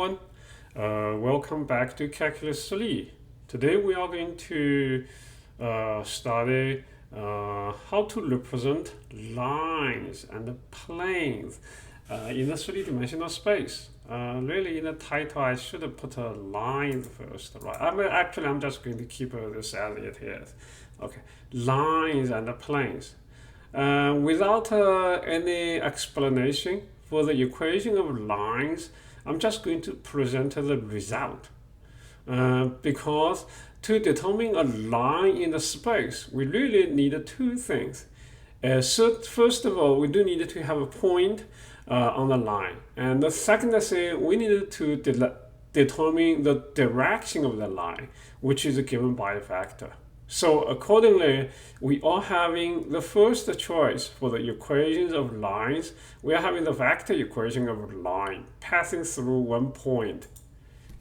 Everyone. Welcome back to Calculus 3. Today we are going to study how to represent lines and planes in the three-dimensional space. Really, in the title, I should have put a line first, right? I'm just going to keep this as it is. Okay, lines and planes. Without any explanation for the equation of lines, I'm just going to present the result. Because to determine a line in the space, we really need two things. So first of all, we do need to have a point on the line. And the second thing, we need to determine the direction of the line, which is given by a vector. So accordingly, we are having the first choice for the equations of lines. We are having the vector equation of a line passing through one point,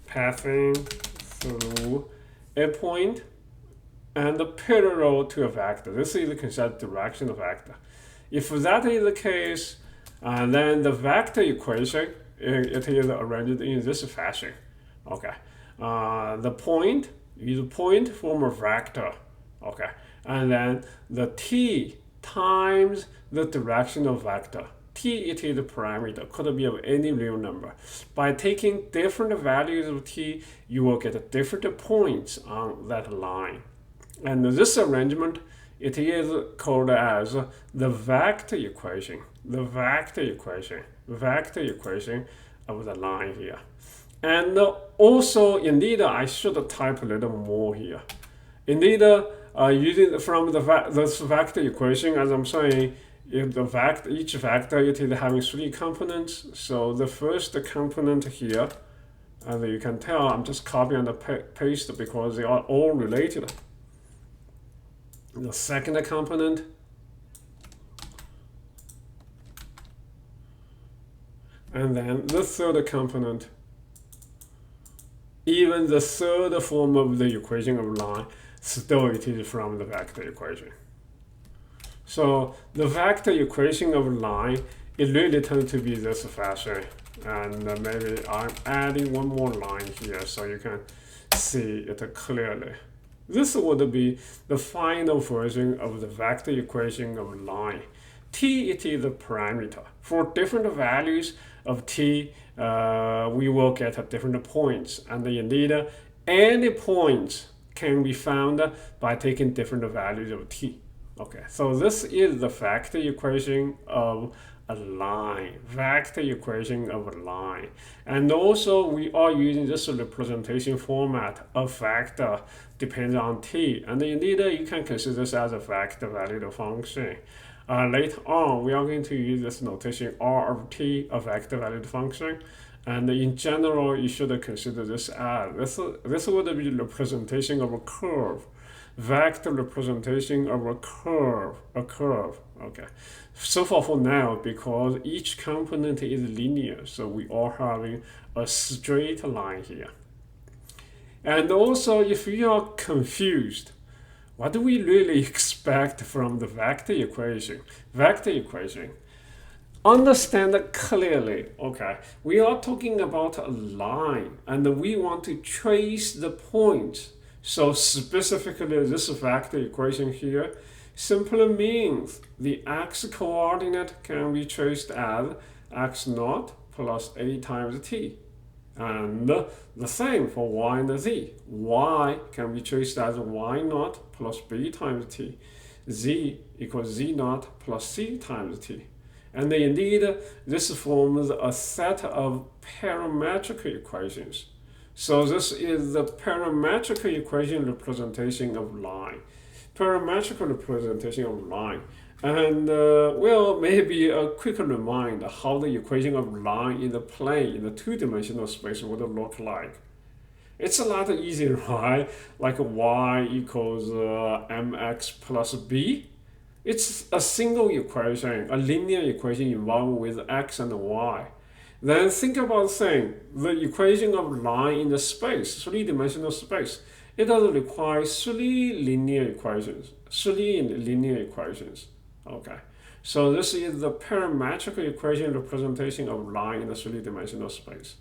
passing through a point and parallel to a vector. This is considered direction of vector. If that is the case, then the vector equation it is arranged in this fashion. Okay, the point is point from a vector, okay, and then the t times the direction of vector. T, it is a parameter, could be of any real number. By taking different values of t, you will get different points on that line. And this arrangement, it is called as the vector equation, vector equation of the line here. And also, indeed, I should type a little more here. Indeed, using from this vector equation, as I'm saying, if each vector it is having three components. So the first component here, and you can tell I'm just copying and paste because they are all related. The second component, and then the third component. Even the third form of the equation of line, still it is from the vector equation. So the vector equation of line, it really tends to be this fashion. And maybe I'm adding one more line here so you can see it clearly. This would be the final version of the vector equation of line. T, it is a parameter. For different values of t, we will get different points. And indeed, any points can be found by taking different values of t. Okay, so this is the vector equation of a line, vector equation of a line. And also we are using this representation format of vector depends on t. And indeed, you can consider this as a vector valued function. Later on, we are going to use this notation R of t, a vector valued function. And in general, you should consider this as, this would be representation of a curve. Vector representation of a curve, okay. So far for now, because each component is linear, so we are having a straight line here. And also, if you are confused, what do we really expect from the vector equation? Understand clearly, okay, we are talking about a line and we want to trace the points. So specifically this vector equation here simply means the x coordinate can be traced as x naught plus a times t. And the same for y and z. Y can be traced as y naught plus b times t. Z equals z naught plus c times t. And indeed, this forms a set of parametric equations. So this is the parametric equation representation of line. Parametric representation of line. And well, maybe a quick reminder how the equation of line in the plane, in the two-dimensional space would look like. It's a lot easier, right? Like y equals mx plus b. It's a single equation, a linear equation involved with x and y. Then think about saying the equation of line in the space, three-dimensional space. It does require three linear equations. Okay, so this is the parametric equation representation of line in a three-dimensional space.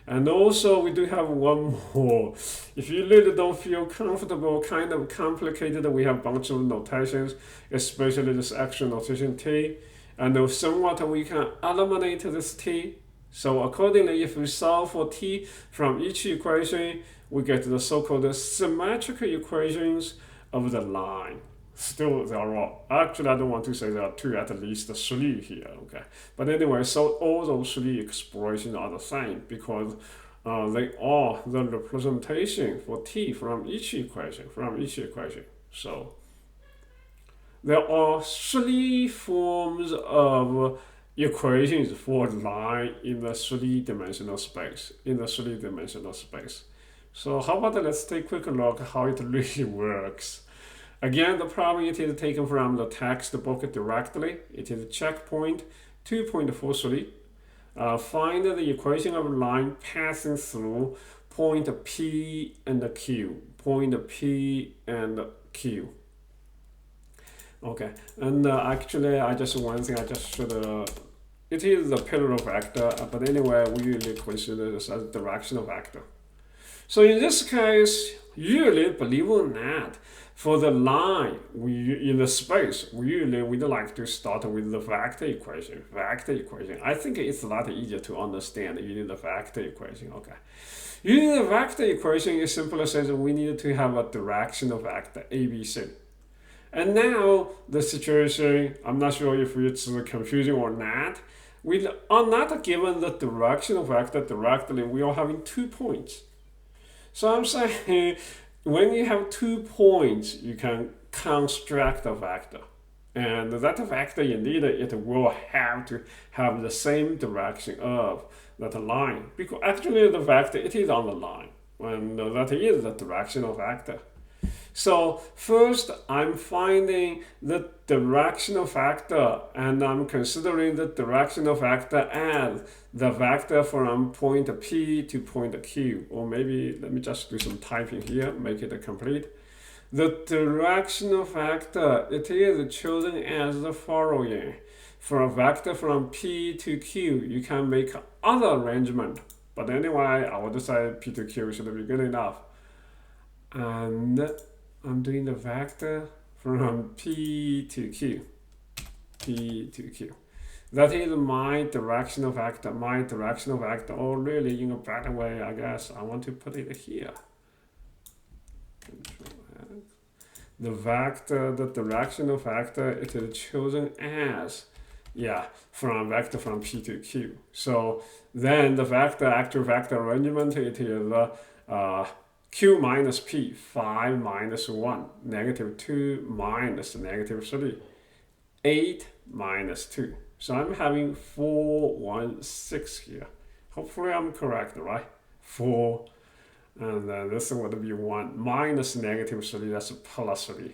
And also we do have one more. If you really don't feel comfortable, kind of complicated, we have a bunch of notations, especially this extra notation t. And somewhat we can eliminate this t. So accordingly, if we solve for t from each equation, we get the so-called symmetric equations of the line. Still, there are, actually, I don't want to say there are two, at least three here, okay? But anyway, so all those three expressions are the same because they are the representation for t from each equation, So there are three forms of equations for line in the three-dimensional space, So how about let's take a quick look how it really works. Again, the problem it is taken from the textbook directly. It is checkpoint 2.43. Find the equation of line passing through point P and Q. Okay, and actually, one thing I just should. It is a parallel vector, but anyway, we usually consider this as a directional vector. So in this case, usually, believe it or not, for the line in the space, we'd like to start with the vector equation. I think it's a lot easier to understand using the vector equation. Okay. Using the vector equation, it simply says we need to have a directional vector, ABC. And now the situation, I'm not sure if it's confusing or not. We are not given the directional vector directly. We are having 2 points. So I'm saying when you have 2 points, you can construct a vector. And that vector, indeed, it will have to have the same direction of that line. Because actually the vector, it is on the line. And that is the directional vector. So first, I'm finding the directional vector, and I'm considering the directional vector as the vector from point P to point Q. Or maybe let me just do some typing here, make it complete. The directional vector, it is chosen as the following. For a vector from P to Q, you can make other arrangement. But anyway, I would say P to Q should be good enough. And I'm doing the vector from P to Q. That is my directional vector. Or really, in a better way, I guess I want to put it here. The directional vector, it is chosen as, from vector from P to Q. So then the actual vector arrangement, it is Q minus P, 5 minus 1, negative 2 minus negative 3, 8 minus 2. So I'm having 4, 1, 6 here. Hopefully I'm correct, right? 4, and then this would be 1 minus negative 3, that's plus 3.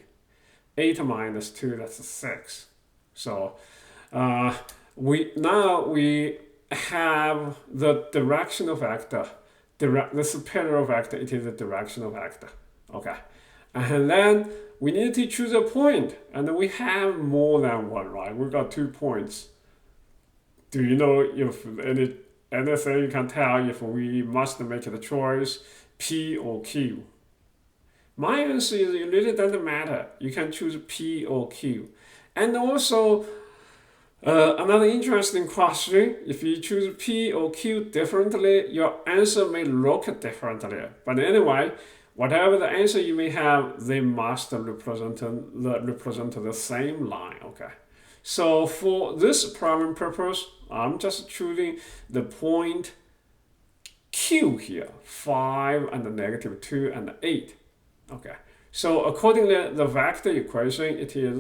8 minus 2, that's 6. So we have the directional vector. This parallel vector, it is a directional vector. Okay. And then we need to choose a point. And we have more than one, right? We've got 2 points. Do you know if anything you can tell if we must make the choice P or Q? My answer is it really doesn't matter. You can choose P or Q. And also, another interesting question, if you choose P or Q differently, your answer may look differently. But anyway, whatever the answer you may have, they must represent the same line, okay? So for this problem purpose, I'm just choosing the point Q here, 5 and negative 2 and 8, okay? So accordingly, the vector equation, it is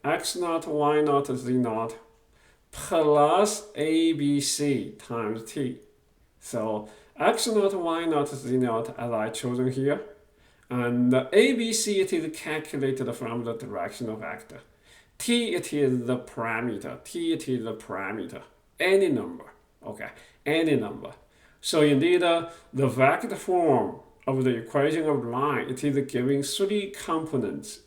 x naught, y naught, z naught, plus ABC times t. So x naught, y naught, z naught as I chosen here. And the ABC, it is calculated from the directional vector. T, it is the parameter. Any number, okay, any number. So indeed, the vector form of the equation of line, it is giving 3 components.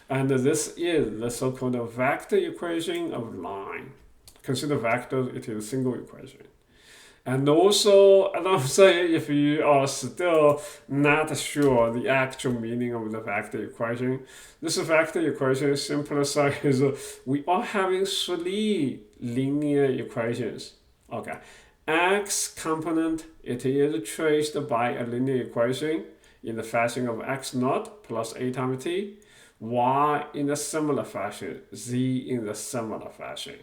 And this is the so-called vector equation of line. Consider vectors, it is a single equation. And also, I'm saying if you are still not sure the actual meaning of the vector equation, this vector equation simplifies we are having three linear equations. Okay, x component, it is traced by a linear equation in the fashion of x naught plus a times t, y in a similar fashion, z in the similar fashion,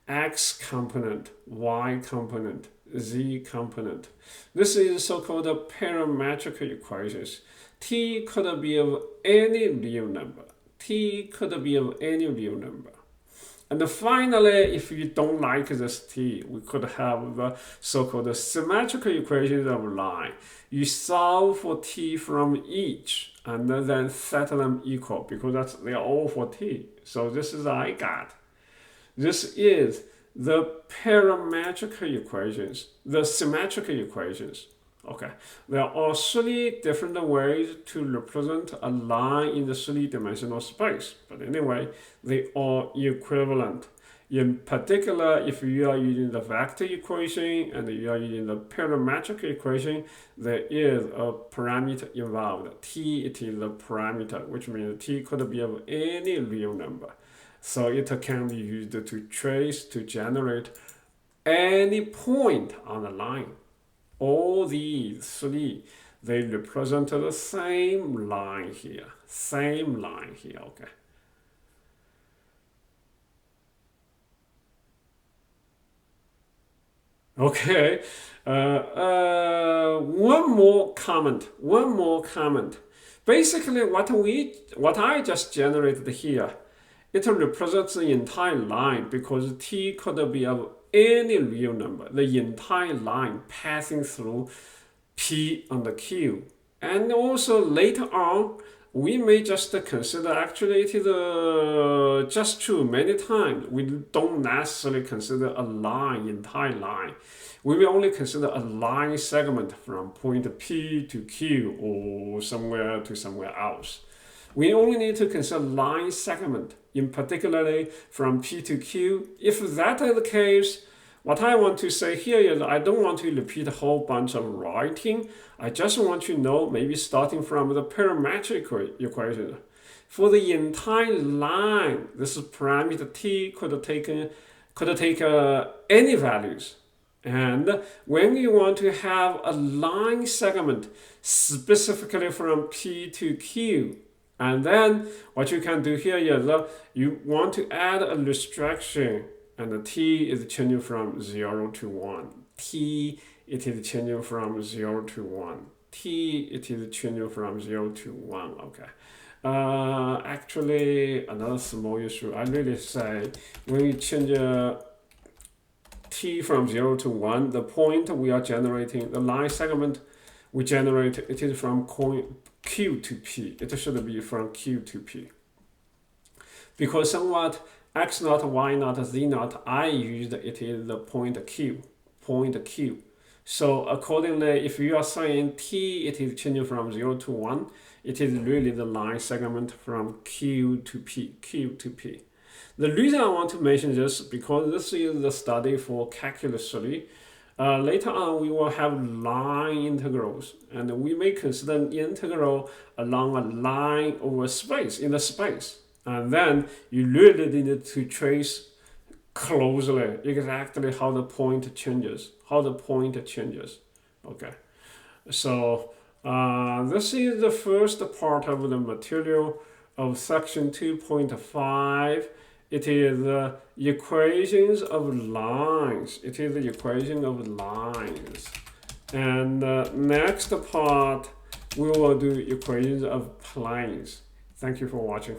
x component, y component, z component. This is so-called parametric equations. T could be of any real number. T could be of any real number. And finally, if you don't like this t, we could have the so-called symmetrical equations of line. You solve for t from each and then set them equal because they're all for t. So this is I got. This is the parametric equations, the symmetric equations. Okay, there are three different ways to represent a line in the three-dimensional space. But anyway, they are equivalent. In particular, if you are using the vector equation and you are using the parametric equation, there is a parameter involved. T, it is a parameter, which means t could be of any real number. So it can be used to trace, to generate any point on the line. All these three, they represent the same line here. Same line here, okay. Okay, one more comment. Basically, what I just generated here, it represents the entire line because t could be of any real number, the entire line passing through P and Q. And also later on, we may just consider actually it is just true many times. We don't necessarily consider a line, entire line. We will only consider a line segment from point P to Q or somewhere to somewhere else. We only need to consider line segment, in particularly from P to Q. If that is the case, what I want to say here is I don't want to repeat a whole bunch of writing. I just want to know, maybe starting from the parametric equation. For the entire line, this parameter t could take any values. And when you want to have a line segment specifically from P to Q, and then what you can do here is you want to add a restriction, and the t is changing from 0 to 1. T, it is changing from 0 to 1. T, it is changing from 0 to 1. Okay. Actually, another small issue, I really say when you change t from 0 to 1, the point we are generating, the line segment we generate, it is from Q to P. It should be from Q to P. Because somewhat x naught, y naught, z naught, I used it is the point Q. So accordingly, if you are saying t, it is changing from 0 to 1, it is really the line segment from Q to P. The reason I want to mention this because this is the study for calculus 3. Later on, we will have line integrals, and we may consider an integral along a line over space, in the space. And then you really need to trace closely exactly how the point changes, Okay, so this is the first part of the material of section 2.5. It is the equations of lines. And next part, we will do equations of planes. Thank you for watching.